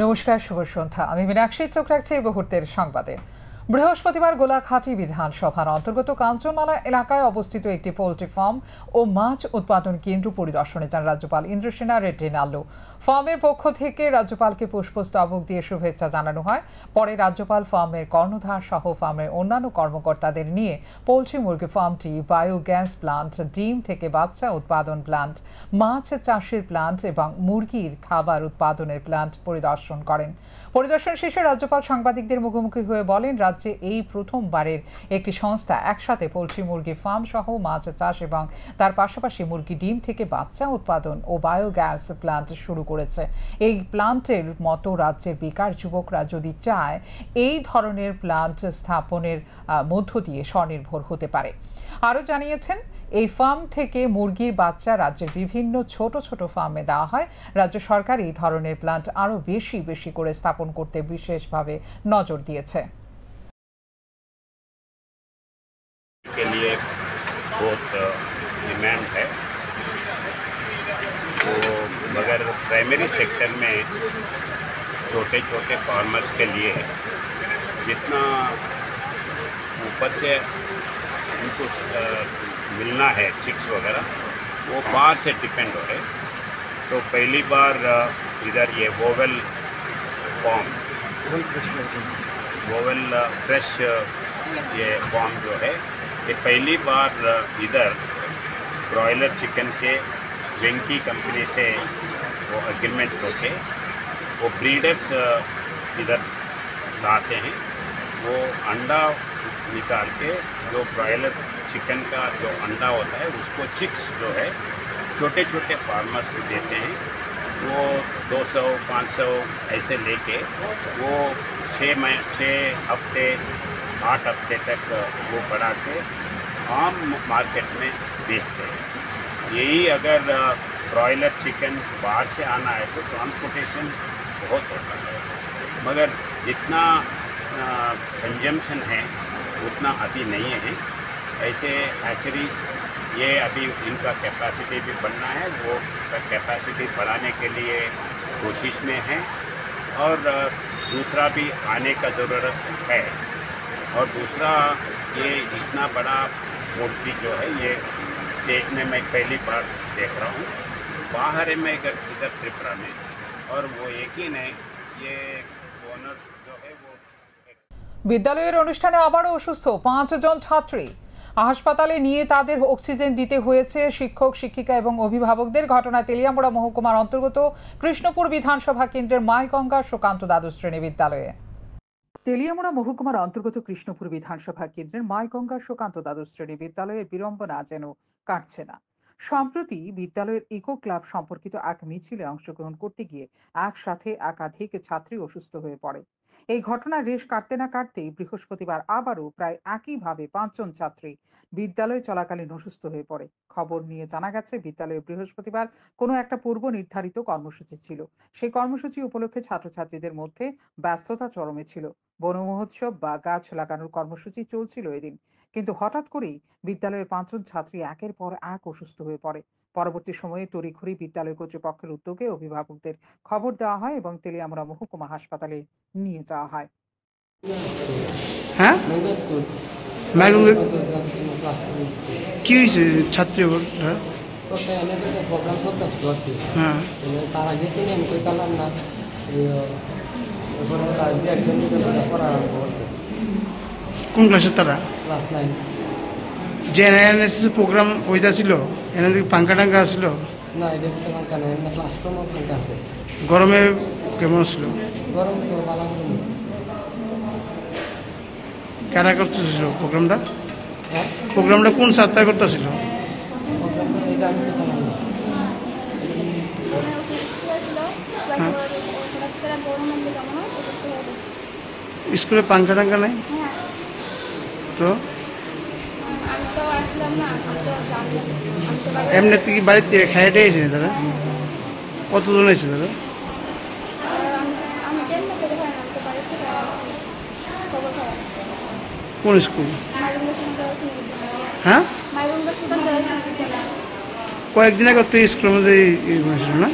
নমস্কার, শুভ সন্ধ্যা। আমি মীনাক্ষী, চোখ রাখছি এই মুহূর্তের সংবাদে। বৃহস্পতিবার গোলাঘাটি বিধানসভার অন্তর্গত কাঞ্চনমালা এলাকায় অবস্থিত একটি পোল্ট্রি ফার্ম ও মাছ উৎপাদন কেন্দ্র পরিদর্শনে যান রাজ্যপাল ইন্দ্রসেনা রেড্ডি নাল্লু। ফার্মের পক্ষ থেকে রাজ্যপালকে পুষ্পস্তবক দিয়ে শুভেচ্ছা জানানো হয়। পরে রাজ্যপাল ফার্মের কর্ণধার সহ ফার্মের অন্যান্য কর্মকর্তাদের নিয়ে পোল্ট্রি মুরগি ফার্মটি, বায়োগ্যাস প্লান্ট, ডিম থেকে বাচ্চা উৎপাদন প্লান্ট, মাছ চাষের প্লান্ট এবং মুরগির খাবার উৎপাদনের প্লান্ট পরিদর্শন করেন। পরিদর্শন শেষে রাজ্যপাল সাংবাদিকদের মুখোমুখি হয়ে বলেন, রাজ্যে এই প্রথমবারের একটি সংস্থা একসাথে পোল্ট্রি মুরগি ফার্ম সহ মাছ চাষ এবং তার পাশাপাশি মুরগি ডিম থেকে বাচ্চা উৎপাদন ও বায়োগ্যাস প্লান্ট শুরু করেছে। এই প্লান্টের মতো রাজ্যের বেকার যুবকরা যদি চায়, এই ধরনের প্লান্ট স্থাপনের মধ্য দিয়ে স্বনির্ভর হতে পারে। আরও জানিয়েছেন, এই ফার্ম থেকে মুরগির বাচ্চা রাজ্যের বিভিন্ন ছোট ছোট ফার্মে দেওয়া হয়। রাজ্য সরকার এই ধরনের প্লান্ট আরও বেশি বেশি করে স্থাপন করতে বিশেষভাবে নজর দিয়েছে। के लिए बहुत डिमांड है, तो मगर प्राइमरी सेक्टर में छोटे छोटे फार्मर्स के लिए जितना ऊपर से उनको मिलना है चिक्स वगैरह, वो बाहर से डिपेंड हो रहे। तो पहली बार इधर ये वोवेल फॉर्म, वोवेल फ्रेश ये फॉर्म जो है, ये पहली बार इधर ब्रॉयलर चिकन के वेंकी कंपनी से वो एग्रीमेंट होके वो ब्रीडर्स इधर लाते हैं। वो अंडा निकाल के जो ब्रॉयलर चिकन का जो अंडा होता है उसको चिक्स जो है छोटे छोटे फार्मर्स को देते हैं। वो 200-500 ऐसे लेके वो 6 हफ्ते 8 हफ्ते तक वो बढ़ा के आम मार्केट में बेचते हैं। यही अगर ब्रॉयलर चिकन बाहर से आना है तो ट्रांसपोर्टेशन बहुत होता है, मगर जितना कंजम्पशन है उतना अभी नहीं है। ऐसे हैचरीज ये अभी इनका कैपेसिटी भी बढ़ना है, वो कैपेसिटी बढ़ाने के लिए कोशिश में है। और दूसरा भी आने का ज़रूरत है। और दूसरा, ये इतना बड़ा पोल्ट्री जो है ये स्टेट में मैं पहली बार देख रहा हूँ। बाहर में इधर त्रिपुरा में, और वो यकीन है ये ओनर जो है वो। বিদ্যালয়ের অনুষ্ঠানে আবারও অসুস্থ 5 জন ছাত্রী। হাসপাতালে নিয়ে তাদের অক্সিজেন দিতে হয়েছে শিক্ষক, শিক্ষিকা এবং অভিভাবকদের। ঘটনা তেলিয়ামুড়া মহকুমার অন্তর্গত কৃষ্ণপুর বিধানসভা কেন্দ্রের মাইগঙ্গা সুকান্ত দ্বাদশ শ্রেণী বিদ্যালয়ে। তেলিয়ামুড়া মহকুমার অন্তর্গত কৃষ্ণপুর বিধানসভা কেন্দ্রের মাইগঙ্গা সুকান্ত দ্বাদশ শ্রেণী বিদ্যালয়ের বিড়ম্বনা যেন কাটছে না। সম্প্রতি বিদ্যালয়ের ইকো ক্লাব সম্পর্কিত এক মিছিলে অংশগ্রহণ করতে গিয়ে একসাথে একাধিক ছাত্রী অসুস্থ হয়ে পড়ে। এই ঘটনার রেশ কাটতে না কাটতেই বৃহস্পতিবার আবারও প্রায় একইভাবে 5 জন ছাত্রী বিদ্যালয় চলাকালীন অসুস্থ হয়ে পড়ে। খবর নিয়ে জানা গেছে, বিদ্যালয়ে বৃহস্পতিবার কোনো একটা পূর্ব নির্ধারিত কর্মসূচি ছিল। সেই কর্মসূচি উপলক্ষে ছাত্রছাত্রীদের মধ্যে ব্যস্ততা চরমে ছিল। বন মহোৎসব বা গাছ লাগানোর কর্মসূচি চলছিল এদিন, কিন্তু হঠাৎ করেই বিদ্যালয়ের 5 জন ছাত্রী একের পর এক অসুস্থ হয়ে পড়ে। পরবর্তী সময়ে তড়িঘড়ি বিদ্যালয় কর্তৃপক্ষের উদ্যোগে অভিভাবকদের খবর দেওয়া হয় এবং তেলিয়ামুড়া মহকুমা হাসপাতালে নিয়ে যাওয়া হয়। হ্যাঁ, কি হয়েছে ছাত্রী? হ্যাঁ, তারা গেছে আমি কই কালাম না, কোন ক্লাসে তারা? ক্লাস 9। যে এনএসএস প্রোগ্রাম ওইটা ছিল, এনএসএস পাঙ্কা টাঙ্কা ছিল না, এটা তো পাঙ্কা নেই, না ক্লাসরুমও পাঙ্কা আছে। গরমে কেমন ছিল? গরম তো ভালো করে। কারা করতেছিল প্রোগ্রামটা? হ্যাঁ, প্রোগ্রামটা কোন ছাত্র করতেছিল? প্রোগ্রামটা এটা আমি তো জানি না। স্কুলে পাঙ্খা টাঙ্কা নাই তো? এমনি কি বাড়িতে খাইয়ে এসেছে তারা? কতজন এসেছে তারা? কোন স্কুল? হ্যাঁ, কয়েকদিন আগে তো স্কুলের মধ্যে না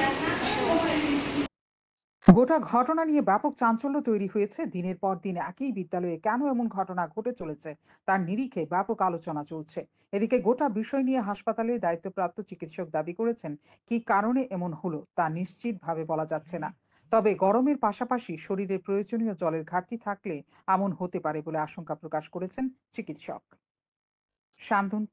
গোটা ঘটনা নিয়ে ব্যাপক চাঞ্চল্য তৈরি হয়েছে। দিনের পর দিন একই বিদ্যালয়ে কেন এমন ঘটনা ঘটে চলেছে তার নিরিখে ব্যাপক আলোচনা চলছে। এদিকে গোটা বিষয় নিয়ে হাসপাতালে দায়িত্বপ্রাপ্ত চিকিৎসক দাবি করেছেন, কি কারণে এমন হলো তা নিশ্চিতভাবে বলা যাচ্ছে না। তবে গরমের পাশাপাশি শরীরে প্রয়োজনীয় জলের ঘাটতি থাকলে এমন হতে পারে বলে আশঙ্কা প্রকাশ করেছেন চিকিৎসক। শান্তন।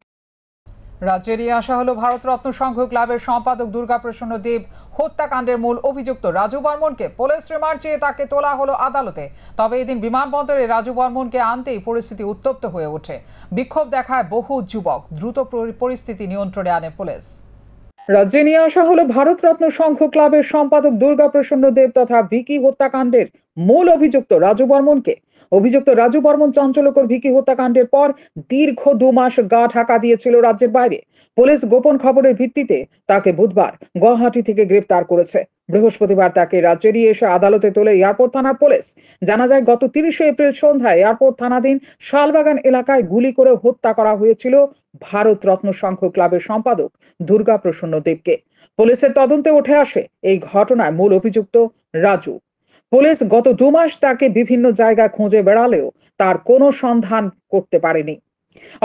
রাজ্যে নিয়ে আসা হলো ভারতরত্ন সংঘ ক্লাবের সম্পাদক দুর্গাপ্রসন্ন দেব হত্যাকাণ্ডের মূল অভিযুক্ত রাজু বর্মনকে। পুলিশ রিমান্ড চেয়ে তাকে তোলা হলো আদালতে। তবে এদিন বিমানবন্দরে রাজু বর্মনকে আনতেই পরিস্থিতি উত্তপ্ত হয়ে ওঠে। বিক্ষোভ দেখায় বহু যুবক। দ্রুত পরিস্থিতি নিয়ন্ত্রণে আনে পুলিশ। রাজ্যে নিয়ে আসা হলো ভারতরত্ন সংঘ ক্লাবের সম্পাদক দুর্গাপ্রসন্ন দেব তথা ভিকি হত্যাকাণ্ডের মূল অভিযুক্ত রাজু বর্মনকে। অভিযুক্ত রাজু বর্মন চাঞ্চল্যকর ভিকি হত্যাকাণ্ডের পর দীর্ঘ 2 মাস গা ঢাকা দিয়েছিল রাজ্যের বাইরে। পুলিশ গোপন খবরের ভিত্তিতে তাকে বুধবার গুয়াহাটি থেকে গ্রেফতার করেছে। বৃহস্পতিবার তাকে রাজ্যে নিয়ে এসে আদালতে তোলে এয়ারপোর্ট থানার পুলিশ। জানা যায়, গত 30 এপ্রিল সন্ধ্যায় এয়ারপোর্ট থানাধীন শালবাগান এলাকায় গুলি করে হত্যা করা হয়েছিল ভারতরত্ন সংঘ ক্লাবের সম্পাদক দুর্গাপ্রসন্ন দেবকে। পুলিশের তদন্তে উঠে আসে এই ঘটনায় মূল অভিযুক্ত রাজু। পুলিশ গত 2 মাস তাকে বিভিন্ন জায়গায় খুঁজে বেড়ালেও তার কোনো সন্ধান করতে পারেনি।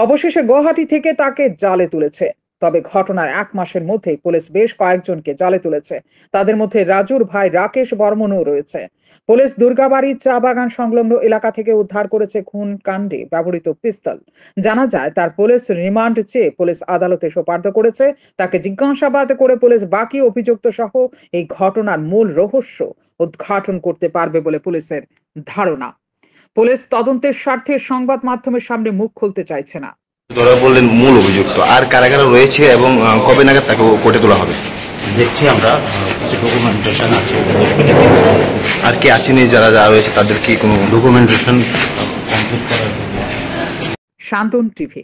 অবশেষে গুয়াহাটি থেকে তাকে জালে তুলেছে। তবে ঘটনার 1 মাসের মধ্যেই পুলিশ বেশ কয়েকজনকে জালে তুলেছে। তাদের মধ্যে রাজুর ভাই রাকেশ বর্মনও রয়েছে। পুলিশ দুর্গাবাড়ির চা বাগান সংলগ্ন এলাকা থেকে উদ্ধার করেছে খুন কাণ্ডে ব্যবহৃত পিস্তল। জানা যায়, তার পুলিশ রিমান্ড চেয়ে পুলিশ আদালতে সোপর্দ করেছে। তাকে জিজ্ঞাসাবাদ করে পুলিশ বাকি অভিযুক্ত সহ এই ঘটনার মূল রহস্য উদ্ঘাটন করতে পারবে বলে পুলিশের ধারণা। পুলিশ তদন্তের স্বার্থে সংবাদ মাধ্যমের সামনে মুখ খুলতে চাইছে না। ধরা বললেন মূল অভিযুক্ত, আর কারা কারা রয়েছে এবং কবে নাগাদ তাকে কোর্টে তোলা হবে? দেখছি আমরা কিছু ডকুমেন্টেশন আছে, আর কি আসেনি যারা যারা রয়েছে তাদের কি কোনো ডকুমেন্টেশন কমপ্লিট করার জন্য। শান্তন টিভি।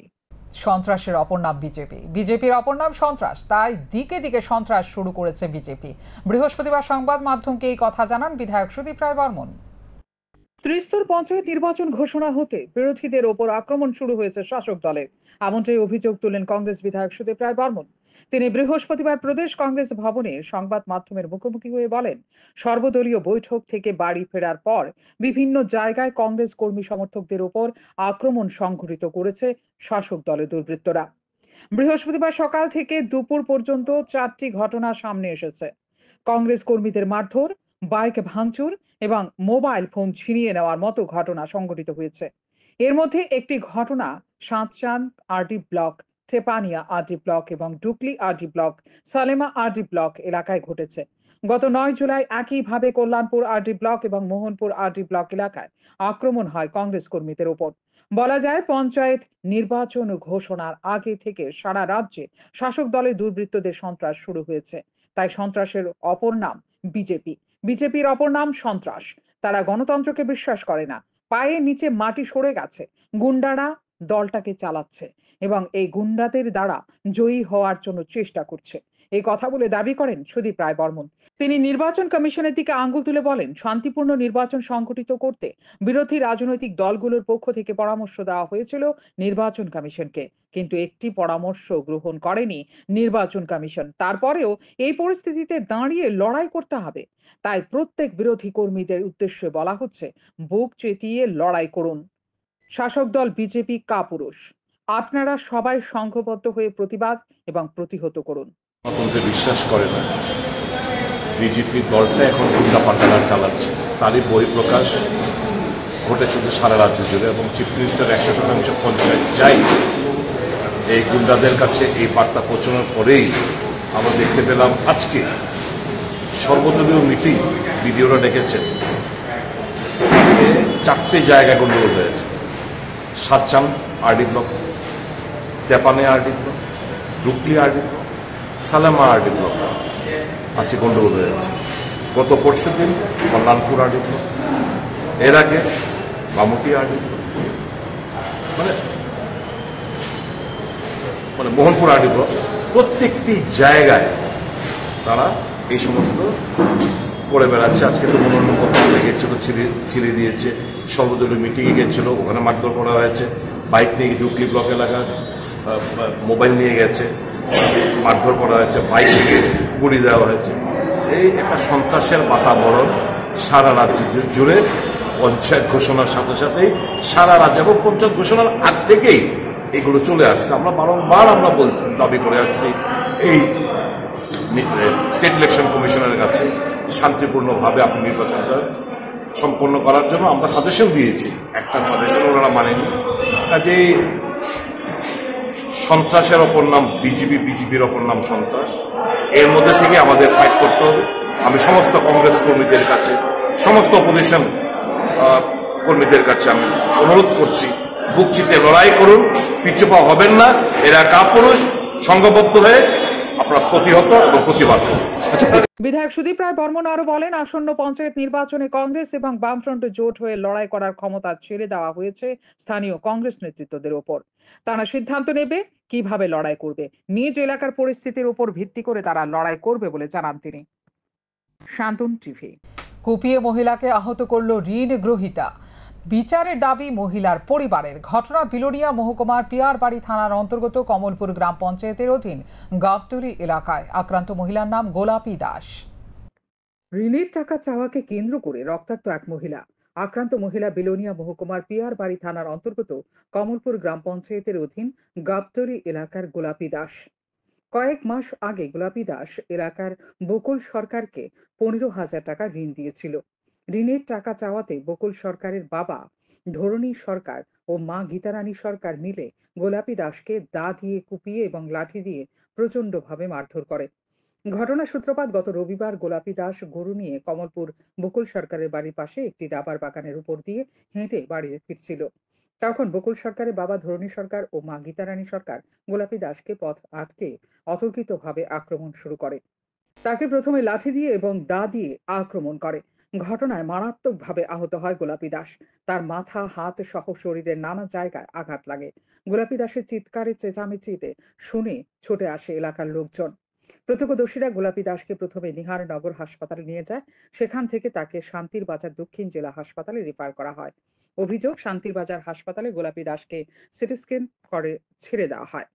সন্ত্রাসের অপর নাম বিজেপি। বিজেপির অপর নাম সন্ত্রাস, তাই দিকে দিকে সন্ত্রাস শুরু করেছে বিজেপি। বৃহস্পতিবার সংবাদ মাধ্যমকে এই কথা জানান বিধায়ক সুদীপ রায় বর্মন। ত্রিস্তর পঞ্চায়েত নির্বাচন ঘোষণা হতে বিরোধীদের ওপর আক্রমণ শুরু হয়েছে শাসক দলের, এমনটাই অভিযোগ তুলেন কংগ্রেস বিধায়ক সুদীপ রায় বর্মন। তিনি বৃহস্পতিবার প্রদেশ কংগ্রেস ভবনে সংবাদ মাধ্যমের মুখোমুখি হয়ে বলেন, সর্বদলীয় বৈঠক থেকে বাড়ি ফেরার পর বিভিন্ন জায়গায় কংগ্রেস কর্মী সমর্থকদের ওপর আক্রমণ সংঘটিত করেছে শাসক দলের দুর্বৃত্তরা। বৃহস্পতিবার সকাল থেকে দুপুর পর্যন্ত 4টি ঘটনা সামনে এসেছে। কংগ্রেস কর্মীদের মারধর, বাইক ভাঙচুর এবং মোবাইল ফোন ছিনিয়ে নেওয়ার মতো ঘটনা সংঘটিত হয়েছে। এর মধ্যে একটি ঘটনা Satchand RD block, Tepania RD block এবং Dukli RD block, Salema RD block এলাকায় ঘটেছে। গত 9 জুলাই একইভাবে কল্যাণপুর আরডি ব্লক এবং মোহনপুর আরডি ব্লক এলাকায় আক্রমণ হয় কংগ্রেস কর্মীদের ওপর। বলা যায়, পঞ্চায়েত নির্বাচন ঘোষণার আগে থেকে সারা রাজ্যে শাসক দলের দুর্বৃত্তদের সন্ত্রাস শুরু হয়েছে। তাই সন্ত্রাসের অপর নাম বিজেপি। বিজেপির অপর নাম সন্ত্রাস। তারা গণতন্ত্রকে বিশ্বাস করে না। পায়ের নিচে মাটি সরে গেছে। গুন্ডারা দলটাকে চালাচ্ছে এবং এই গুন্ডাদের দ্বারা জয়ী হওয়ার জন্য চেষ্টা করছে। এই কথা বলে দাবি করেন সুদীপ রায় বর্মন। তিনি নির্বাচন কমিশনের দিকে আঙ্গুল তুলে বলেন, শান্তিপূর্ণ নির্বাচন সংগঠিত করতে বিরোধী রাজনৈতিক দলগুলোর পক্ষ থেকে পরামর্শ দেওয়া হয়েছিল নির্বাচন কমিশনকে, কিন্তু একটি পরামর্শ গ্রহণ করেনি নির্বাচন কমিশন। তারপরেও এই পরিস্থিতিতে দাঁড়িয়ে লড়াই করতে হবে। তাই প্রত্যেক বিরোধী কর্মীদের উদ্দেশ্যে বলা হচ্ছে, বুক চেতিয়ে লড়াই করুন। শাসক দল বিজেপি কাপুরুষ। আপনারা সবাই সংঘবদ্ধ হয়ে প্রতিবাদ এবং প্রতিহত করুন। গণতন্ত্রে বিশ্বাস করে না। বিজেপি দলটা এখন উল্টাপাল্টা চালাচ্ছে, তারই বহিঃপ্রকাশ ঘটে চলছে সারা রাজ্য জুড়ে এবং চিফ মিনিস্টার 100% পঞ্চায়েত যাই এই গুন্ডাদের কাছে এই বার্তা পৌঁছানোর পরেই আমরা দেখতে পেলাম আজকে সর্বদলীয় মিটিং বিডিওরা ডেকেছেন। 4টে জায়গায় গন্ডগোল হয়েছে। Satchand RD block, তেপানে RD block, ডুকলি RD block, Salema RD block আছে গন্ডগোল হয়েছে। গত পরশু দিন কল্যাণপুর আরডি ব্লক, এর আগে বামুটি আরডি ব্লক, মানে মোহনপুর আরডি ব্লক, প্রত্যেকটি জায়গায় তারা এই সমস্ত করে বেড়াচ্ছে। আজকে তো মনোনয়ন পত্র গেছিল, ছিঁড়ে দিয়েছে। সর্বদলীয় মিটিংয়ে গেছিল, ওখানে মারধর করা হয়েছে। বাইক নিয়ে ডুকলি ব্লক এলাকার মোবাইল নিয়ে গেছে, মারধর করা হয়েছে, বাইক থেকে গুলি দেওয়া হয়েছে। এই একটা সন্ত্রাসের বাতাবরণ সারা রাজ্য জুড়ে পঞ্চায়েত ঘোষণার সাথে সাথেই সারা রাজ্য এবং পঞ্চায়েত ঘোষণার আগ থেকেই এগুলো চলে আসছে। আমরা বারংবার দাবি করে আসছি এই স্টেট ইলেকশন কমিশনের কাছে শান্তিপূর্ণভাবে আপনি নির্বাচনটা সম্পন্ন করার জন্য আমরা সাজেশন দিয়েছি। একটা সাজেশন ওনারা মানেনি। কাজেই সন্ত্রাসের অপর নাম বিজেপির অপর নাম সন্ত্রাস। এর মধ্যে থেকে আমাদের ফাইট করতে হবে। আমি সমস্ত কংগ্রেস কর্মীদের কাছে, সমস্ত অপোজিশন কর্মীদের কাছে আমি অনুরোধ করছি, বুক চিতে লড়াই করুন, পিছু পা হবেন না। এরা কাপুরুষ, সংঘবদ্ধ হয়ে আপনার প্রতিহত এবং প্রতিবাদ করুন। বিধায়ক সুদীপ রায় বর্মন আরো বলেন, আসন্ন পঞ্চায়েত নির্বাচনে কংগ্রেস এবং বামফ্রন্ট জোট হয়ে লড়াই করার ক্ষমতা ছেড়ে দেওয়া হয়েছে স্থানীয় কংগ্রেস নেতৃত্বদের ওপর। তারা সিদ্ধান্ত নেবে কিভাবে লড়াই করবে। নিজ এলাকার পরিস্থিতির উপর ভিত্তি করে তারা লড়াই করবে বলে জানান তিনি। শান্তন টিভি। কুপিয়ে মহিলাকে আহত করল ঋণ গ্রহীতা। বিচারের দাবি মহিলার পরিবারের। ঘটনা বিলোনিয়া মহকুমার পিয়ারবাড়ি থানার অন্তর্গত কমলপুর গ্রাম পঞ্চায়েতের অধীন গাবতলী এলাকায়। আক্রান্ত মহিলার নাম গোলাপী দাস। ঋণের টাকা চাওয়াকে কেন্দ্র করে রক্তাক্ত এক মহিলা। আক্রান্ত মহিলা বিলোনিয়া মহকুমার পিয়ারবাড়ি থানার অন্তর্গত কমলপুর গ্রাম পঞ্চায়েতের অধীন গাবতলী এলাকার গোলাপী দাস। কয়েক মাস আগে গোলাপী দাস এলাকার বকুল সরকারকে 15,000 টাকা ঋণ দিয়েছিল। ঋণের টাকা চাওয়াতে বকুল সরকারের বাবা ধরণী সরকার ও মা গীতারানী সরকার মিলে গোলাপী দাসকে দা দিয়ে কুপিয়ে এবং লাঠি দিয়ে প্রচন্ডভাবে মারধর করে। ঘটনা সূত্রপাত গত রবিবার গোলাপী দাস গরু নিয়ে কমলপুর বকুল সরকারের বাড়ির পাশে একটি রাবার বাগানের উপর দিয়ে হেঁটে বাড়ি ফিরছিল। তখন বকুল সরকারের বাবা ধরণী সরকার ও মা গীতারানী সরকার গোলাপী দাসকে পথ আটকে অতর্কিতভাবে আক্রমণ শুরু করে। তাকে প্রথমে লাঠি দিয়ে এবং দা দিয়ে আক্রমণ করে। ঘটনায় মারাত্মকভাবে আহত হয় গোলাপী দাস। তার মাথা, হাত সহ শরীরের নানা জায়গায় আঘাত লাগে। গোলাপী দাসের চিৎকারে চেঁচামেচিতে শুনে ছুটে আসে এলাকার লোকজন। প্রত্যক্ষদর্শীরা গোলাপী দাসকে প্রথমে নিহারনগর হাসপাতালে নিয়ে যায়। সেখান থেকে তাকে শান্তির বাজার দক্ষিণ জেলা হাসপাতালে রেফার করা হয়। অভিযোগ, শান্তির বাজার হাসপাতালে গোলাপী দাসকে সিটি স্ক্যান করে ছেড়ে দেওয়া হয়।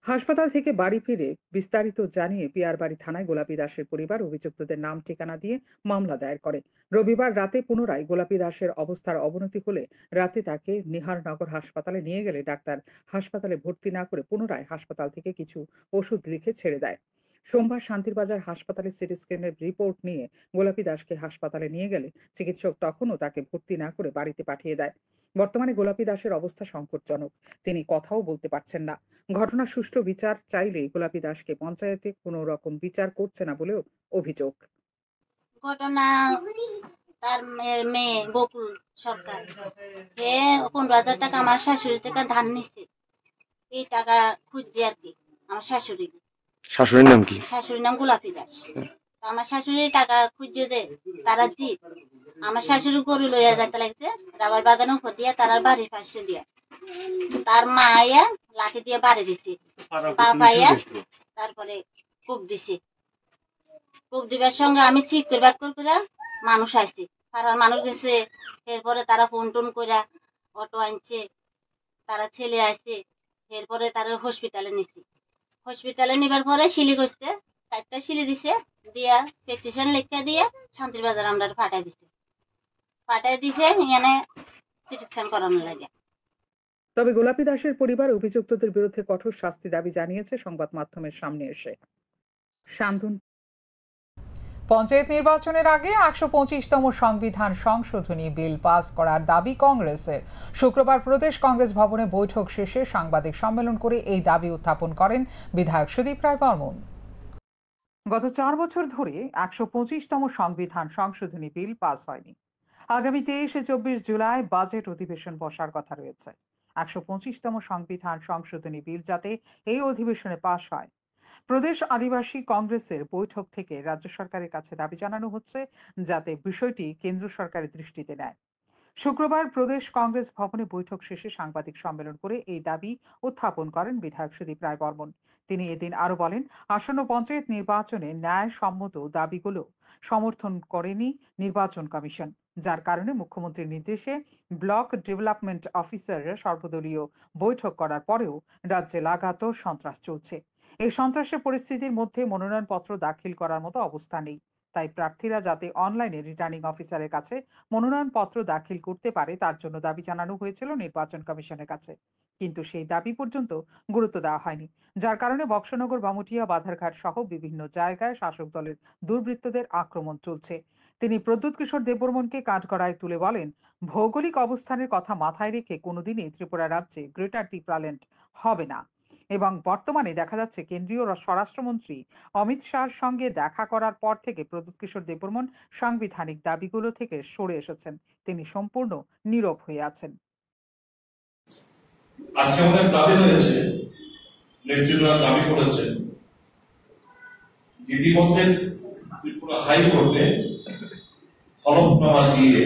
হাসপাতাল থেকে বাড়ি ফিরে বিস্তারিত জানিয়ে পিয়ারবাড়ি থানায় গোলাপী দাসের পরিবার অভিযুক্তদের নাম ঠিকানা দিয়ে মামলা দায়ের করে। রবিবার রাতে পুনরায় গোলাপী দাসের অবস্থার অবনতি হলে রাতে তাকে নিহারনগর হাসপাতালে নিয়ে গেলে ডাক্তার হাসপাতালে ভর্তি না করে পুনরায় হাসপাতাল থেকে কিছু ওষুধ লিখে ছেড়ে দেয়। সোমবার শান্তির বাজার হাসপাতালে সিটি স্ক্যানের রিপোর্ট নিয়ে গোলাপী দাসকে হাসপাতালে নিয়ে গেলে চিকিৎসক তখনও তাকে ভর্তি না করে বাড়িতে পাঠিয়ে দেয়। বর্তমানে গোলাপী দাসের অবস্থা সংকটজনক। তিনি কথাও বলতে পারছেন না। ঘটনার সুষ্ঠু বিচার চাইলে গোলাপী দাসকে পঞ্চায়েতে কোনো রকম বিচার করছে না বলেও অভিযোগ। ঘটনা তার মেয়ে বকুল সরকার 15,000 টাকা আমার শাশুড়ি থেকে ধার নিচ্ছে। এই টাকা খুঁজছে আর কি আমার শাশুড়ি। শাশুড়ির নাম কি? শাশুড়ির নাম গোলাপী দাস। আমার শাশুড়ি টাকা খুঁজছে দে তারা জিত। আমার শাশুড়ি গরু লইয়া যাইতে লাগছে রাবার বাগানের উপর দিয়ে তার বাড়ির পাশে দিয়া তার মা আইয়া লাঠি দিয়ে বাড়ি দিছে, পা পাইয়া তারপরে কূপ দিছে। কূপ দিবার সঙ্গে আমি চিক করে ব্যাক করে মানুষ আসছে, পাড়ার মানুষ গেছে। এরপরে তারা ফোন টোন করে অটো আনছে, তারা ছেলে আসছে। এরপরে তারা হসপিটালে নিচ্ছে। হসপিটালে নিবার পরে শিলি করছে, 4টা শিলি দিছে, দিয়া প্রেসক্রিপশন লিখে দিয়ে শান্তির বাজার আমরা পাঠাই দিছে এখানে চিকিৎসা করানোর লাগে। তবে গোলাপী দাসের পরিবার অভিযুক্তদের বিরুদ্ধে কঠোর শাস্তি দাবি জানিয়েছে সংবাদ মাধ্যমের সামনে এসে। শান্তন। পঞ্চায়েত নির্বাচনের আগে 125তম সংবিধান সংশোধনী বিল পাস করার দাবি কংগ্রেসের। শুক্রবার প্রদেশ কংগ্রেস ভবনে বৈঠক শেষে সাংবাদিক সম্মেলন করে এই দাবি উত্থাপন করেন বিধায়ক সুদীপ রায় বর্মন। গত 4 বছর ধরে 125তম সংবিধান সংশোধনী বিল পাস হয়নি। আগামী 23-24 জুলাই বাজেট অধিবেশন বসার কথা রয়েছে। 125তম সংবিধান সংশোধনী বিল যাতে এই অধিবেশনে পাস হয়। প্রদেশ আদিবাসী কংগ্রেসের বৈঠক থেকে রাজ্য সরকারের কাছে দাবি জানানো হচ্ছে যাতে বিষয়টি কেন্দ্র সরকারের দৃষ্টিতে নেয়। শুক্রবার প্রদেশ কংগ্রেস ভবনে বৈঠক শেষে সাংবাদিক সম্মেলন করে এই দাবি উত্থাপন করেন বিধায়ক সুদীপ রায় বর্মন। তিনি এদিন আরো বলেন, আসন্ন পঞ্চায়েত নির্বাচনে ন্যায়সম্মত দাবিগুলো সমর্থন করেনি নির্বাচন কমিশন, যার কারণে মুখ্যমন্ত্রীর নির্দেশে ব্লক ডেভেলপমেন্ট অফিসাররা সর্বদলীয় বৈঠক করার পরেও রাজ্যে লাগাতার সন্ত্রাস চলছে। এই সন্ত্রাসের পরিস্থিতির মধ্যে মনোনয়নপত্র দাখিল করার মতো অবস্থা নেই। তাই প্রার্থীরা যাতে অনলাইনে রিটার্নিং অফিসারের কাছে মনোনয়নপত্র দাখিল করতে পারে তার জন্য দাবি জানানো হয়েছিল নির্বাচন কমিশনের কাছে, কিন্তু সেই দাবি পর্যন্ত গুরুত্ব দেওয়া হয়নি, যার কারণে বক্সনগর, বামুটিয়া, বাধারঘাট সহ বিভিন্ন জায়গায় শাসক দলের দুর্বৃত্তদের আক্রমণ চলছে। তিনি প্রদ্যুৎ কিশোর দেববর্মনকে কাঠগড়ায় তুলে বলেন, ভৌগোলিক অবস্থানের কথা মাথায় রেখে কোনোদিনই ত্রিপুরা রাজ্যে গ্রেটার ত্রিপুরাল্যান্ড হবে না এবং বর্তমানে দেখা যাচ্ছে কেন্দ্রীয় স্বরাষ্ট্রমন্ত্রী অমিত শাহর সঙ্গে দেখা করার পর থেকে প্রদ্যুৎ কিশোর দেববর্মন সাংবিধানিক দাবিগুলো থেকে সরে এসেছেন। তিনি সম্পূর্ণ নীরব হয়ে আছেন। আজকে আমাদের দাবি হয়েছে, নেতৃত্বরা দাবি করেছে, ইতিমধ্যে ত্রিপুরা হাইকোর্টে হলফনামা দিয়ে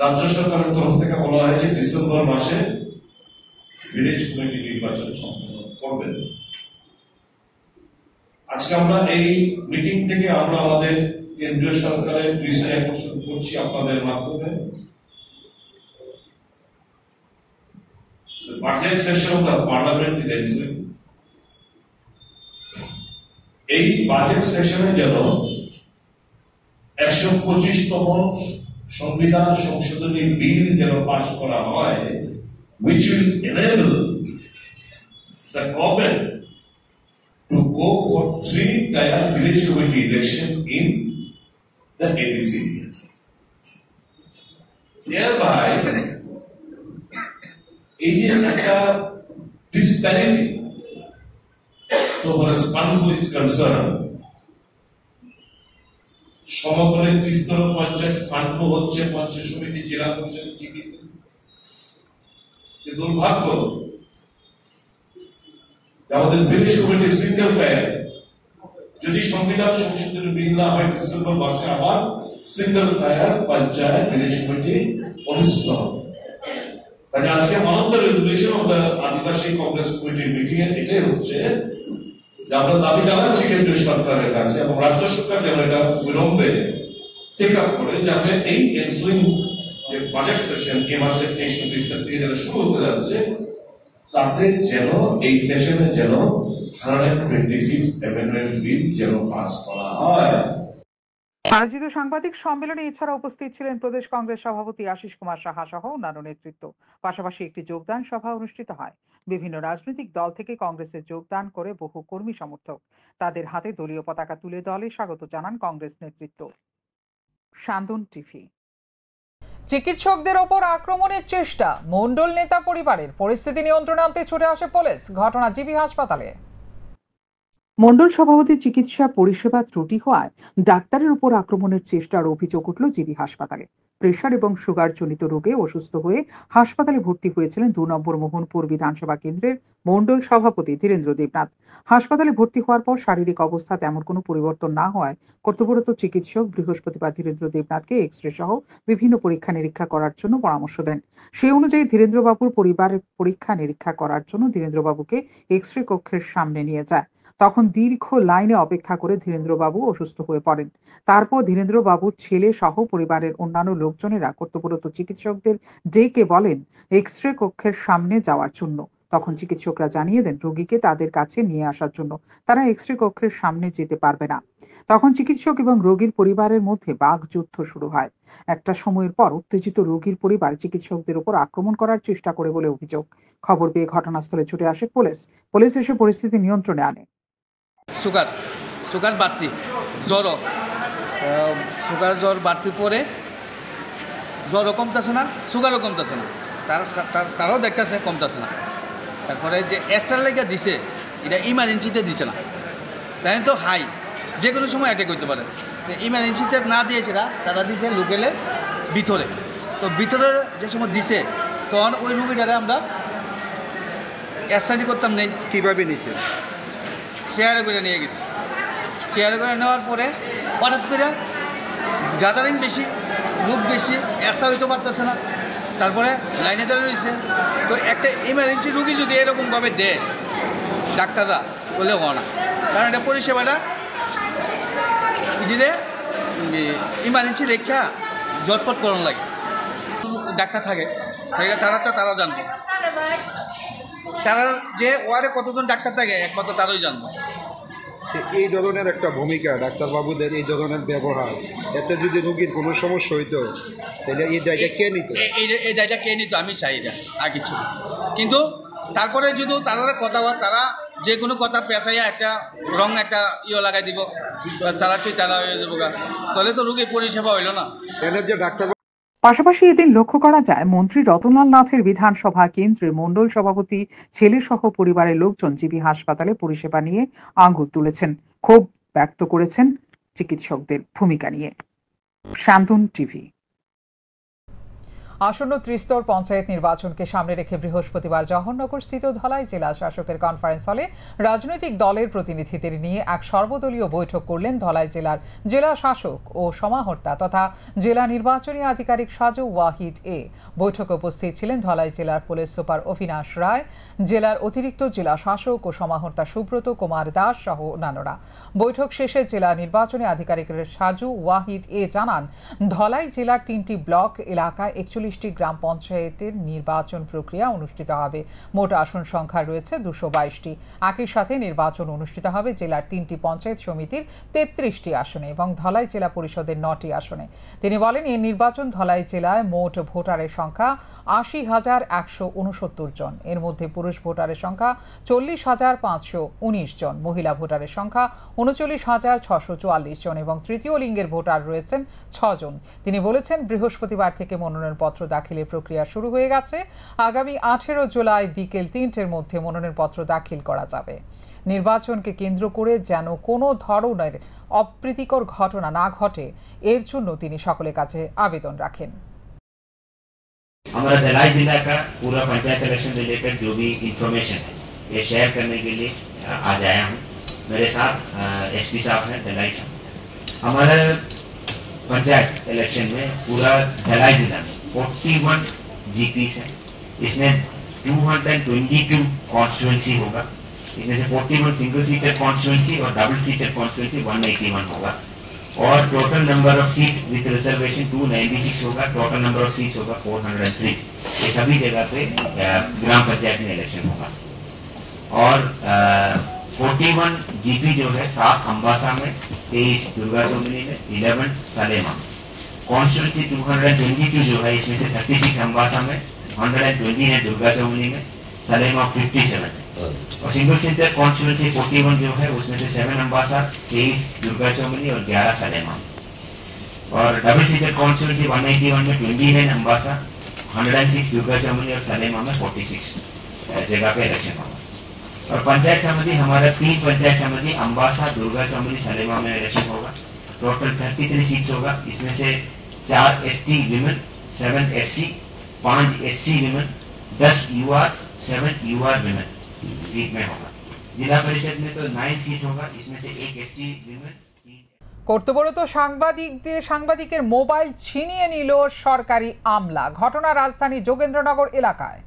রাজ্য সরকারের তরফ থেকে বলা হয়েছে ডিসেম্বর মাসে ভিলেজ কমিটি নির্বাচন সম্পন্ন করবেন। আজকে আমরা এই মিটিং থেকে আমরা আমাদের কেন্দ্রীয় সরকারের দৃষ্টি আকর্ষণ করছি আপনাদের মাধ্যমে। Budget session of the parliament is ensuing. এই বাজেট সেশনে যেন 125তম সংবিধান সংশোধনী বিল যেন পাস করা হয়, which will enable the government to go for 3-tier village committee election in the ADC area. Thereby, এই যে একটা disparity, so far as Pandu is concerned, সমগ্র ত্রিস্তর পঞ্চায়েত ফান্ড ফ্লো হচ্ছে পঞ্চায়েত সমিতি, জেলা পরিষদ, চিকিৎসা। দুর্ভাগ্য আমাদের ভিলেজ কমিটি সিঙ্গেল টায়ার, যদি সংবিধান সংশোধনী বিল না হয় ডিসেম্বর মাসে আবার single tyre panchayat village committee অনুষ্ঠিত হবে। তাই আজকে অনন্ত রেজুলেশন অফ দ্য আদিবাসী কংগ্রেস কমিটির মিটিং এ এটাই হচ্ছে যে আমরা দাবি জানাচ্ছি কেন্দ্রীয় সরকারের কাছে এবং রাজ্য সরকার যেন এটা বিলম্বে টেক আপ করে, যাতে এই এনসুইং যে বাজেট সেশন এই মাসের 23-29 তারিখ থেকে যেন শুরু হতে যাচ্ছে, তাতে যেন এই সেশনে যেন 125 অ্যামেন্ডমেন্ট বিল যেন পাস করা হয়। আয়োজিত সাংবাদিক সম্মেলনে এছাড়া উপস্থিত ছিলেন প্রদেশ কংগ্রেস সভাপতি আশিস কুমার সাহা সহ অন্যান্য নেতৃত্ব। পাশাপাশি একটি যোগদান সভা অনুষ্ঠিত হয়। বিভিন্ন রাজনৈতিক দল থেকে কংগ্রেসে যোগদান করে বহু কর্মী সমর্থক তাদের হাতে দলীয় পতাকা তুলে দলে স্বাগত জানান কংগ্রেস নেতৃত্ব। শান্তন টিভি। চিকিৎসকদের ওপর আক্রমণের চেষ্টা, মণ্ডল নেতা পরিবারের, পরিস্থিতি নিয়ন্ত্রণে আনতে ছুটে আসে পুলিশ। ঘটনা জিবি হাসপাতালে। মণ্ডল সভাপতি চিকিৎসা পরিষেবা ত্রুটি হওয়ায় ডাক্তারের উপর আক্রমণের চেষ্টার অভিযোগ উঠল জিবি হাসপাতালে। প্রেশার এবং সুগার জনিত রোগে অসুস্থ হয়ে হাসপাতালে ভর্তি হয়েছিলেন 2 নম্বর মোহনপুর বিধানসভা কেন্দ্রের মণ্ডল সভাপতি ধীরেন্দ্র দেবনাথ। হাসপাতালে ভর্তি হওয়ার পর শারীরিক অবস্থা তেমন কোনো পরিবর্তন না হওয়ায় কর্তব্যরত চিকিৎসক বৃহস্পতিবার ধীরেন্দ্র দেবনাথকে এক্স-রে সহ বিভিন্ন পরীক্ষা নিরীক্ষা করার জন্য পরামর্শ দেন। সেই অনুযায়ী ধীরেন্দ্রবাবুর পরিবারের পরীক্ষা নিরীক্ষা করার জন্য ধীরেন্দ্রবাবুকে এক্স-রে কক্ষের সামনে নিয়ে যায়। তখন দীর্ঘ লাইনে অপেক্ষা করে ধীরেন্দ্রবাবু অসুস্থ হয়ে পড়েন। তারপর ধীরেন্দ্রবাবুর ছেলে সহ পরিবারের অন্যান্য লোকজনেরা কর্তব্যরত চিকিৎসকদের ডেকে বলেন এক্স-রে কক্ষের সামনে যাওয়ার জন্য। তখন চিকিৎসকরা জানিয়ে দেন রোগীকে তাদের কাছে নিয়ে আসার জন্য, তারা এক্স-রে কক্ষের সামনে যেতে পারবে না। তখন চিকিৎসক এবং রোগীর পরিবারের মধ্যে বাকযুদ্ধ শুরু হয়। একটা সময়ের পর উত্তেজিত রোগীর পরিবার চিকিৎসকদের উপর আক্রমণ করার চেষ্টা করে বলে অভিযোগ। খবর পেয়ে ঘটনাস্থলে ছুটে আসে পুলিশ এসে পরিস্থিতি নিয়ন্ত্রণে আনে। সুগার বাড়তি, জ্বর বাড়তি পরে জ্বরও কমতেছে না, সুগারও কমতেছে না, তারাও দেখতেছে কমতেছে না। তারপরে যে এসআর লেগে দিছে, এটা ইমার্জেন্সিতে দিছে না, তাই তো হাই যে কোনো সময় অ্যাটাক করতে পারে। ইমার্জেন্সিতে না দিয়েছে তারা দিছে লোকেলের ভিতরে। তো ভিতরে যে সময় দিছে তখন ওই রুগীটারে আমরা এসআইডি করতাম নেই। কীভাবে নিছে? চেয়ারে করে নিয়ে গেছি। চেয়ারে করে নেওয়ার পরে হঠাৎ করে গ্যাদারিং বেশি, লোক বেশি, এসা হইতে পারতেছে না। তারপরে লাইনে দাঁড়িয়ে রয়েছে। তো একটা ইমার্জেন্সি রুগী যদি এরকমভাবে দেয় ডাক্তাররা, বলে হয় না, কারণ এটা পরিষেবাটা দিলে ইমার্জেন্সি রেখা জটপট করানো লাগে। ডাক্তার থাকে তারা জানবে, তারা যে ওয়ার্ডে কতজন ডাক্তার থাকে একমাত্র তারাই জানবে। এই ধরনের একটা ভূমিকা ডাক্তারবাবুদের, এই ধরনের ব্যবহার, এতে যদি রোগীর কোনো সমস্যা হইতো তাহলে এই দায়টা কে নিত? এই দায়টা কে নিত আমি চাই এটা আর কিছু। কিন্তু তারপরে যদি তারা কথা হয়, তারা যে কোনো কথা পেঁচাইয়া একটা রং একটা লাগাই দিব, তারা ঠিক তারা হয়ে যাবো, তাহলে তো রোগীর পরিষেবা হইল না। এনে যে ডাক্তার পাশাপাশি এদিন লক্ষ্য করা যায় মন্ত্রী রতনলাল নাথের বিধানসভা কেন্দ্রের মণ্ডল সভাপতি ছেলে সহ পরিবারের লোকজন জিবি হাসপাতালে পরিষেবা নিয়ে আঙুল তুলেছেন, ক্ষোভ ব্যক্ত করেছেন চিকিৎসকদের ভূমিকা নিয়ে। শান্তন টিভি। আসন্ন ত্রিস্তর পঞ্চায়েত নির্বাচনকে সামনে রেখে বৃহস্পতিবার জওহরনগর স্থিত ধলাই জেলা শাসকের কনফারেন্স হলে রাজনৈতিক দলের প্রতিনিধিদের নিয়ে এক সর্বদলীয় বৈঠক করলেন ধলাই জেলার জেলা শাসক ও সমাহর্তা তথা জেলা নির্বাচনী আধিকারিক সাজু ওয়াহিদ এ। বৈঠকে উপস্থিত ছিলেন ধলাই জেলার পুলিশ সুপার অভিনাশ রায়, জেলার অতিরিক্ত জেলা শাসক ও সমাহর্তা সুব্রত কুমার দাস সহ অন্যান্যরা। বৈঠক শেষে জেলা নির্বাচনী আধিকারিক সাজু ওয়াহিদ এ জানান, ধলাই জেলার 3টি ব্লক এলাকায় 41টি গ্রাম পঞ্চায়েতের নির্বাচন প্রক্রিয়া অনুষ্ঠিত হবে। মোট আসন সংখ্যা রয়েছে 222টি। একই সাথে নির্বাচন অনুষ্ঠিত হবে জেলার 3টি পঞ্চায়েত সমিতির 33টি আসনে এবং ধলাই জেলা পরিষদের 9টি আসনে। তিনি বলেন, এই নির্বাচন ধলাই জেলায় মোট ভোটারের সংখ্যা 80,169 জন। এর মধ্যে পুরুষ ভোটারের সংখ্যা 40,519 জন, মহিলা ভোটারের সংখ্যা 39,644 জন এবং তৃতীয় লিঙ্গের ভোটার রয়েছেন 6 জন। তিনি বলেছেন, বৃহস্পতিবার থেকে মনোনয়নপত্র দাখিলের প্রক্রিয়া শুরু হয়ে গেছে। আগামী 18 জুলাই বিকেল 3টের মধ্যে মনোনয়নপত্র দাখিল করা যাবে। নির্বাচনকে কেন্দ্র করে যেন কোনো ধরনের অপ্রীতিকর ঘটনা না ঘটে, এর জন্য তিনি সকলের কাছে আবেদন রাখেন। हमारा धलाई जिला का पूरा पंचायत इलेक्शन रिलेटेड जो भी इंफॉर्मेशन है ये शेयर करने के लिए आज आया हूँ। मेरे साथ एसपी साहब हैं धलाई का। हमारा पंचायत इलेक्शन में पूरा धलाई जिला में 41 जीपीस है। इसमें 222 कॉन्स्टिट्यूंसी होगा। इसमें से 41 सिंगल सीटेड कॉन्स्टिट्यूंसी और डबल सीटेड कॉन्स्टिट्यूंसी 181 होगा और total number of seat with reservation 296 होगा। टोटल नंबर ऑफ सीट होगा 403। ये सभी जगह पे ग्राम पंचायत में इलेक्शन होगा। और 41 जीपी जो है 7 अम्बासा में, 23 दुर्गा चौमनी में, 11 सलेमा। कॉन्स्टिट्यूंसी 222 जो है इसमें से 36 अम्बासा में, 120 है दुर्गा चौमनी में, सलेमा 57 है। और सिंगल सीटेड कॉन्स्टिट्यूंसी 41 जो है उसमें से 7 अम्बासा, 23 दुर्गा चौमनी और 11 सलेमा। और डबल सीटेड कॉन्स्टिट्यूंसी 181 में 29 अम्बासा, 106 दुर्गा चौमनी और सलेमा में 46 जगह पे इलेक्शन होगा। और पंचायत समिति हमारा 3 पंचायत समिति अम्बासा, दुर्गा चौमनी, सलेमा में इलेक्शन होगा। टोटल 33 सीट्स होगा। इसमें से 4 ST women, 7 SC, 5 SC women, 10 UR, 7 UR women seat में होगा। जिला परिषद में तो 9 सीट होगा। इसमें से 1 ST विमेन। কর্তব্যরত সাংবাদিকের মোবাইল ছিনিয়ে নিল সরকারি আমলা। ঘটনা রাজধানী যোগেন্দ্রনগর এলাকায়।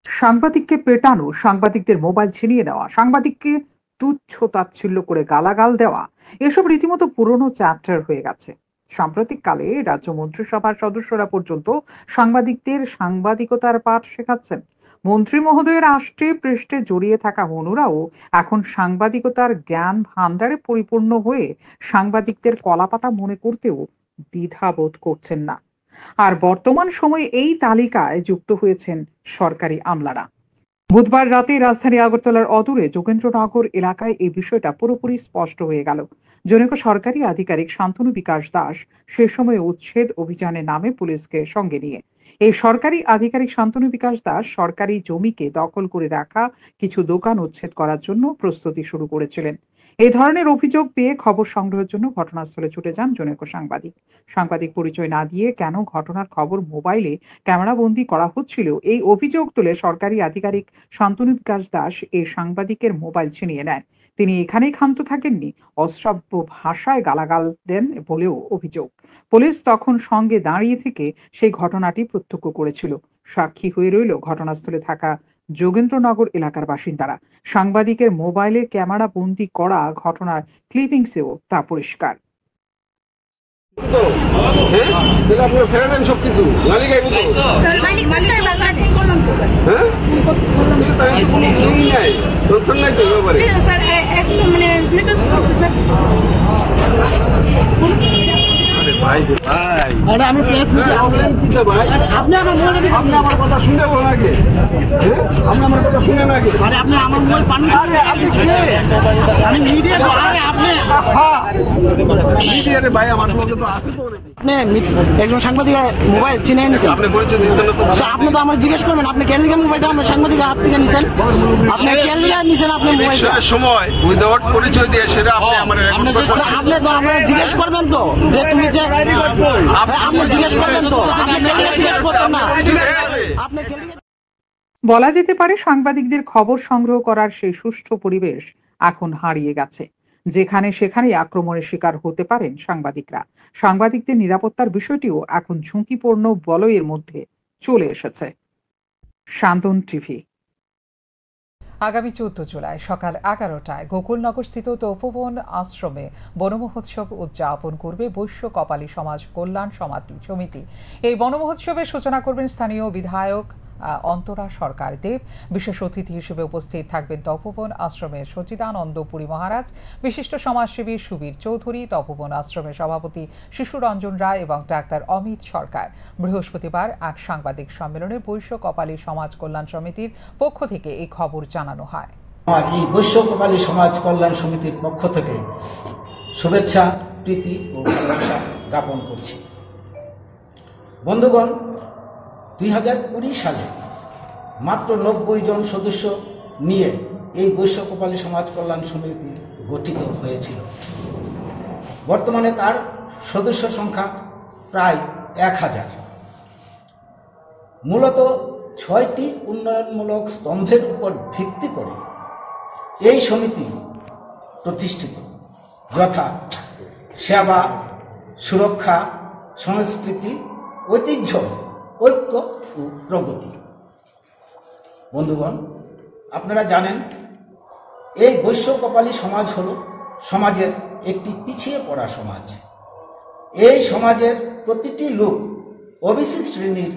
সাংবাদিককে পেটানো, সাংবাদিকদের মোবাইল ছিনিয়ে নেওয়া, সাংবাদিককে তুচ্ছ তাচ্ছিল্য করে গালাগাল দেওয়া, এসব রীতিমতো পুরনো চ্যাপ্টার হয়ে গেছে। সাম্প্রতিক কালে রাজ্য মন্ত্রিসভার সদস্যরা পর্যন্ত সাংবাদিকদের সাংবাদিকতার পাঠ শেখাচ্ছেন। মন্ত্রী মহোদয়ের আষ্টে পৃষ্ঠে জড়িয়ে থাকা হনুরাও এখন সাংবাদিকতার জ্ঞান ভান্ডারে পরিপূর্ণ হয়ে সাংবাদিকদের কলাপাতা মনে করতেও দ্বিধাবোধ করছেন না। আর বর্তমান সময়ে এই তালিকায় যুক্ত হয়েছেন সরকারি আমলারা। বুধবার রাতে রাজধানী আগরতলার অদূরে যোগেন্দ্রনগর এলাকায় এই বিষয়টা পুরোপুরি স্পষ্ট হয়ে গেল। জনৈক সরকারি আধিকারিক শান্তনু বিকাশ দাস সে সময় উচ্ছেদ অভিযানে নামে পুলিশকে সঙ্গে নিয়ে। এই সরকারি আধিকারিক শান্তনু বিকাশ দাস সরকারি জমিকে দখল করে রাখা কিছু দোকান উচ্ছেদ করার জন্য প্রস্তুতি শুরু করেছিলেন। এই ধরনের অভিযোগ পেয়ে খবর সংগ্রহের জন্য ঘটনাস্থলে ছুটে যান জনৈক সাংবাদিক পরিচয় না দিয়ে কেন ঘটনার খবর মোবাইলে ক্যামেরাবন্দি করা হচ্ছিল এই অভিযোগ তুলে সরকারি আধিকারিক শান্তনু বিকাশ দাস এই সাংবাদিকের মোবাইল ছিনিয়ে নেন। তিনি এখানেই ক্ষান্ত থাকেননি, অশ্রাব্য ভাষায় গালাগাল দেন বলেও অভিযোগ। পুলিশ তখন সঙ্গে দাঁড়িয়ে থেকে সেই ঘটনাটি প্রত্যক্ষ করেছিল। সাক্ষী হয়ে রইল ঘটনাস্থলে থাকা যোগেন্দ্রনগর এলাকার বাসিন্দারা। সাংবাদিকের মোবাইলে ক্যামেরা বন্দি করা ঘটনার ক্লিপিংসেও তা পরিষ্কার। সবকিছু আপনি আমার কথা শুনে নাকি আপনি আমার কথা শুনে নাকি আপনি আমার মোবাইল পান আমি মিডিয়া আপনি ভাই আমার তো আছে তো আপনি একজন সাংবাদিক মোবাইল চিনে নিয়েছেন আপনি পরিচয় দিচ্ছেন আপনি তো আমার জিজ্ঞেস করবেন আপনি কেন লিখে মোবাইলটা আমার সাংবাদিকের হাত থেকে নিছেন আপনি কেন লিখে নিছেন আপনি মোবাইল সময় উইদাউট পরিচয় দিয়ে সেটা আপনি আমার আপনি তো আমার জিজ্ঞেস করবেন তো যে তুমি যে আপনি জিজ্ঞেস করবেন তো আপনি কেন জিজ্ঞেস করবেন না আপনি বলা যেতে পারে সাংবাদিকদের খবর সংগ্রহ করার সেই সুষ্ঠু পরিবেশ এখন হারিয়ে গেছে, যেখানে সেখানেই আক্রমণের শিকার হতে পারেন সাংবাদিকরা। সাংবাদিকদের নিরাপত্তার বিষয়টিও এখন ঝুঁকিপূর্ণ বলয়ের মধ্যে চলে এসেছে। শান্তন টিভি। আগামী 14 জুলাই সকাল 11টায় গোকুলনগরস্থিত তপোবন আশ্রমে বনমহোৎসব উদযাপন করবে বৈশ্য কপালী সমাজ কল্যাণ সমিতি। এই বনমহোৎসবের সূচনা করবেন স্থানীয় বিধায়ক অন্তরা সরকার দেব। বিশেষ অতিথি হিসেবে উপস্থিত থাকবেন তপোবন আশ্রমের সচিদানন্দ পুরী মহারাজ, বিশিষ্ট সমাজসেবী সুবীর চৌধুরী, তপোবন আশ্রমের সভাপতি শিশুরঞ্জন রায় এবং ডাক্তার অমিত সরকার। বৃহস্পতিবার এক সাংবাদিক সম্মেলনে বৈশ্য কপালী সমাজ কল্যাণ সমিতির পক্ষ থেকে এই খবর জানানো হয়। এই বৈশ্য কপালী সমাজ কল্যাণ সমিতির পক্ষ থেকে শুভেচ্ছা, প্রীতি ও ভালোবাসা জ্ঞাপন করছি। বন্ধুগণ, 2020 সালে মাত্র 90 জন সদস্য নিয়ে এই বৈশ্য কপালী সমাজ কল্যাণ সমিতি গঠিত হয়েছিল। বর্তমানে তার সদস্য সংখ্যা প্রায় 1000। মূলত 6টি উন্নয়নমূলক স্তম্ভের উপর ভিত্তি করে এই সমিতি প্রতিষ্ঠিত, যথা সেবা, সুরক্ষা, সংস্কৃতি, ঐতিহ্য, ঐক্য ও প্রগতি। বন্ধুগণ, আপনারা জানেন এই বৈশ্য কপালী সমাজ হল সমাজের একটি পিছিয়ে পড়া সমাজ। এই সমাজের প্রতিটি লোক ওবিসি শ্রেণীর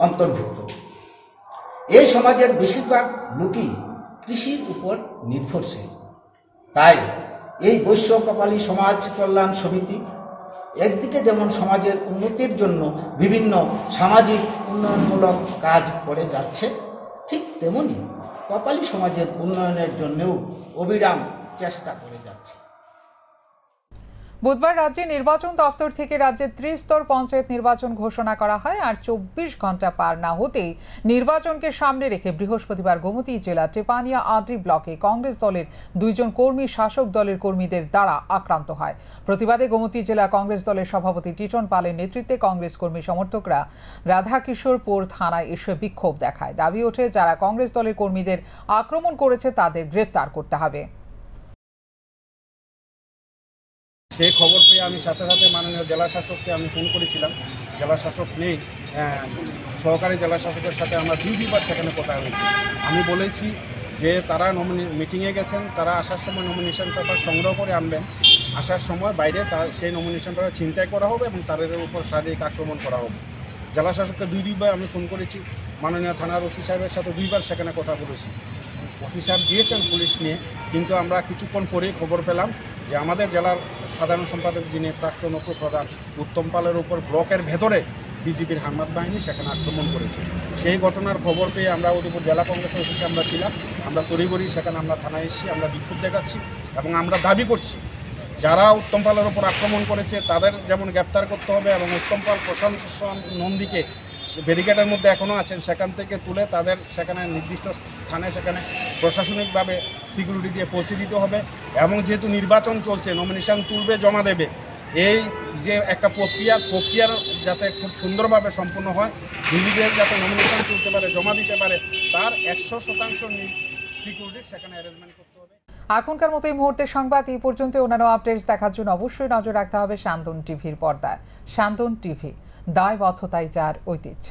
অন্তর্ভুক্ত। এই সমাজের বেশিরভাগ লোকই কৃষির উপর নির্ভরশীল। তাই এই বৈশ্য কপালী সমাজ কল্যাণ সমিতি একদিকে যেমন সমাজের উন্নতির জন্য বিভিন্ন সামাজিক উন্নয়নমূলক কাজ করে যাচ্ছে, ঠিক তেমনি কপালী সমাজের উন্নয়নের জন্যও অবিরাম চেষ্টা করে যাচ্ছে। বুধবার রাজ্যে নির্বাচন দপ্তর থেকে রাজ্যের ত্রিস্তর পঞ্চায়েত নির্বাচন ঘোষণা করা হয়। আর 24 ঘন্টা পার না হতেই নির্বাচনকে সামনে রেখে বৃহস্পতিবার গোমতী জেলা টেপানিয়া আড্ডি ব্লকে কংগ্রেস দলের 2 জন কর্মী শাসক দলের কর্মীদের দ্বারা আক্রান্ত হয়। প্রতিবাদে গোমতী জেলা কংগ্রেস দলের সভাপতি টিটন পালের নেতৃত্বে কংগ্রেস কর্মী সমর্থকরা রাধাকিশোরপুর থানায় এসে বিক্ষোভ দেখায়। দাবি ওঠে, যারা কংগ্রেস দলের কর্মীদের আক্রমণ করেছে তাদের গ্রেপ্তার করতে হবে। সেই খবর পেয়ে আমি সাথে সাথে মাননীয় জেলা শাসককে আমি ফোন করেছিলাম। জেলা শাসক নেই, সহকারী জেলা শাসকের সাথে আমরা 2বার সেখানে কথা হয়েছি। আমি বলেছি যে তারা মিটিংয়ে গেছেন, তারা আসার সময় নমিনেশন পেপার সংগ্রহ করে আনবেন। আসার সময় বাইরে সেই নমিনেশন পেপার ছিনতাই করা হবে এবং তাদের উপর শারীরিক আক্রমণ করা হবে। জেলা শাসককে 2বার আমি ফোন করেছি। মাননীয় থানার ওসি সাহেবের সাথে 2বার সেখানে কথা বলেছি। ওসি সাহেব গিয়েছেন পুলিশ নিয়ে, কিন্তু আমরা কিছুক্ষণ পরেই খবর পেলাম যে আমাদের জেলার সাধারণ সম্পাদক, যিনি প্রাক্তন উপপ্রধান উত্তম পালের উপর ব্লকের ভেতরে বিজেপির হামলাত বাহিনী সেখানে আক্রমণ করেছে। সেই ঘটনার খবর পেয়ে আমরা উদয়পুর জেলা কংগ্রেসের অফিসে আমরা ছিলাম। আমরা তড়িঘড়ি সেখানে আমরা থানায় এসেছি, আমরা বিক্ষোভ দেখাচ্ছি এবং আমরা দাবি করছি যারা উত্তম পালের উপর আক্রমণ করেছে তাদের যেমন গ্রেপ্তার করতে হবে এবং উত্তম পাল প্রশান্ত নন্দীকে ব্যারিকেডের মধ্যে এখনও আছেন সেখান থেকে তুলে তাদের সেখানে নির্দিষ্ট স্থানে সেখানে প্রশাসনিকভাবে সিকিউরিটি দিয়ে পৌঁছে দিতে হবে। এবং যেহেতু নির্বাচন চলছে, নমিনেশন তুলবে, জমা দেবে, এই যে একটা প্রক্রিয়ার যাতে খুব সুন্দরভাবে সম্পূর্ণ হয়, নিজেদের যাতে নমিনেশন তুলতে পারে, জমা দিতে পারে, তার 100% সিকিউরিটি সেখানে অ্যারেঞ্জমেন্ট করতে হবে। এখনকার মতো এই মুহূর্তে সংবাদ এই পর্যন্ত। অন্যান্য আপডেটস দেখার জন্য অবশ্যই নজর রাখতে হবে শান্তন টিভির পর্দায়। শান্তন টিভি, দায়বদ্ধতাই যার ঐতিহ্য।